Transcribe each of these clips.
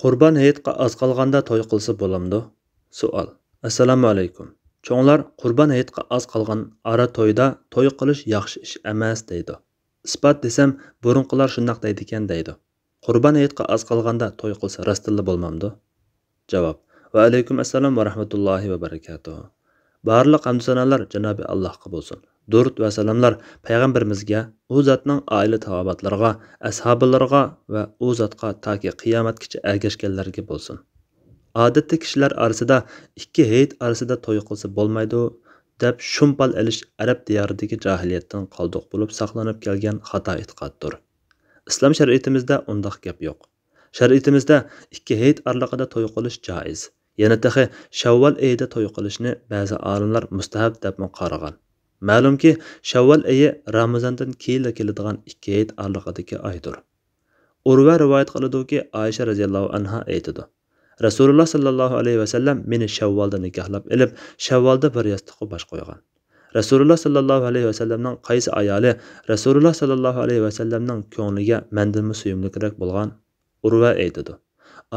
Qurban hayitqa az qolganda to'y qilsa bo'lamdi? Savol. Assalomu alaykum. Cho'nglar Qurban hayitqa az qolgan ara to'yda to'y qilish yaxshi ish emas deydi. Isbot desam, burunqilar shundoq deydi ekan deydi. Qurban hayitqa az qolganda to'y qilsa rostilla bo'lmamdi? Javob. Va alaykum assalom va rahmatullohi va barakatuh. Barliq hamd sanolar Janobi Allohga bo'lsin. Durud va salomlar payg'ambarimizga, u zotning oila taobatlariga, ashablariga va u zotga toki qiyomatgacha ergashganlarga bo'lsin. Odatda kishilar orasida ikki hayit orasida to'y qilsa bo'lmaydi deb shumpal elish arab diyoridagi jahiliyatdan qoldiq bo'lib saqlanib kelgan xato e'tiqoddir. Islom shariatimizda undaq gap yo'q. Shariatimizda ikki hayit oraliqida to'y qilish joiz. Yana tahi Shavvol oyida to'y qilishni ba'zi olimlar mustahab deb qaragan. Ma'lumki, Shavvol oyi Ramazondan keyin keladigan ikki hayit oraliqidagi oydir. Urva rivoyat qiladiki, Aisha radhiyallohu anha aytadi: Rasululloh sallallohu alayhi va sallam meni Shavvolda nikohlab olib, Shavvolda bir yostiqqa bosh qo'ygan. Rasululloh sallallohu alayhi va sallamning qaysi ayoli Rasululloh sallallohu alayhi va sallamning ko'ngliga mendan suyumlikroq bo'lgan? Urva aytadi.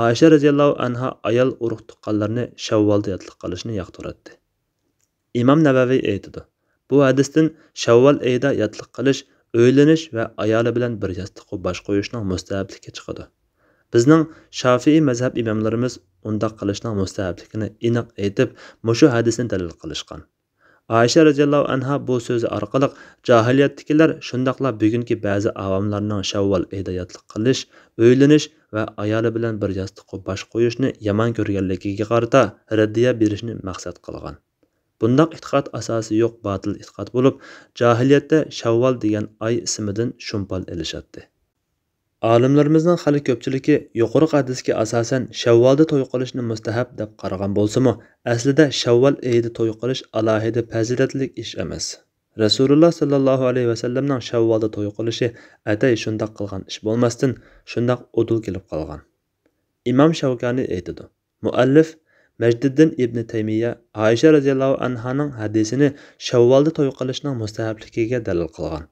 Aisha radhiyallohu anha ayol urug' tuqqanlarni Shavvolda yotliq qilishni yoqtiradi. Imom Navaviy aytadi: Bu hadisdan Shavvol oyida yotliq qilish, o'ylanish va ayoli bilan bir yostiqqa bosh qo'yishning mustahabligi chiqadi. Bizning Shafi'i mazhab imomlarimiz undaq qilishning mustahabligini aniq aytib, mushu hadisni dalil qilishgan. Aisha radhiyallohu anha bu so'zi orqali jahiliyatdagilar shundaqla bugungi ba'zi avomlarning Shavvol oyida yotliq qilish, o'ylanish va ayoli bilan bir yostiqqa bosh qo'yishni yomon ko'rganligiga qarata raddiya berishni maqsad qilgan. Bundaq e'tiqod asosi yo'q botil e'tiqod bo'lib, jahiliyatda Shavvol degan oy ismidan shumpal elishadi. Olimlarimizning xali ko'pchiligi yuqori hadisga asosan Shavvolda to'y qilishni mustahab deb qaragan bo'lsa-mu, aslida Shavvol oyida to'y qilish alohida fazilatli ish emas. Rasululloh sallallohu alayhi va sallamning Shavvolda to'y qilishi atay shundoq qilgan ish bo'lmasdan, shundoq udul kelib qolgan. Imom Shavkani aytadi: Muallif Majdiddin ibn Taymiya Aisha radhiyallohu anhaning hadisini Shavvolda to'y qilishning mustahabligiga dalil qilgan.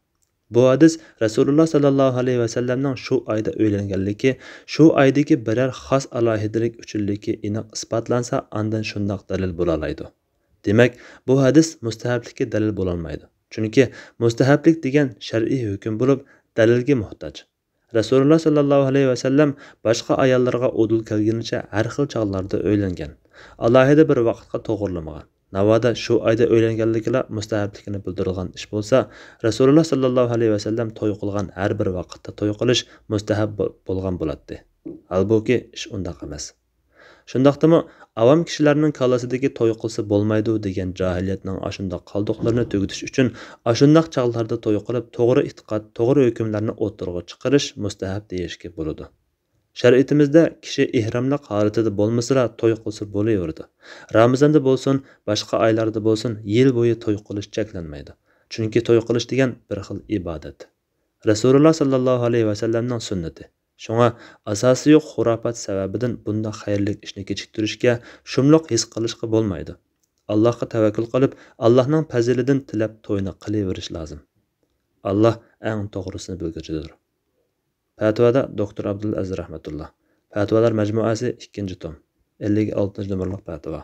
Bu hadis Rasululloh sallallohu alayhi va sallamning shu oyda uylanganligi, shu oydagi biror xos alohidalik uchunligi aniq isbotlansa, andan shundoq dalil bo'la oladi. Demak, bu hadis mustahablikka dalil bo'la olmaydi. Chunki mustahablik degan shar'iy hukm bo'lib, dalilga muhtoj. Rasululloh sallallohu alayhi va sallam boshqa ayollarga udul kelgunicha har xil chog'larda uylangan. Alohida bir vaqtga to'g'rilamagan. Navoda shu oyda uylanganligilar mustahabligini bildirilgan ish bo'lsa, Rasululloh sallallohu alayhi va sallam to'y qilgan har bir vaqtda to'y qilish mustahab bo'lgan bo'ladi. Halbuki ish undaq emas. Shundaqdimi, avam kishilarning kalasidagi to'y qilsa bo'lmaydi degan jahiliyatning ashundoq qoldiqlarini tugutish uchun ashundoq chog'larda to'y qilib, to'g'ri e'tiqod, to'g'ri hukmlarni o'tirg'a chiqarish mustahab deyishga bo'ladi. Shariatimizda kishi ihromlik holatida bo'lmasa to'y qilsa bo'laverdi. Ramazonda bo'lsin, boshqa oylarda bo'lsin, yil bo'yi to'y qilish cheklanmaydi. Chunki to'y qilish degan bir xil ibodat. Rasululloh sallallohu alayhi va sallamning sunnati. Shunga asosi yo'q xurofat sababidan bunda xayrli ishni kechiktirishga, shumliq his qilishga bo'lmaydi. Allohga tavakkul qilib, Allohning fazilidan tilab to'yni qilaverish lozim. Alloh eng to'g'risini bilguchidir. Fatvoda Dr. Abdul Aziz rahmatulloh. Fatvolar majmuasi 2-tom. 56 numurli fatvo.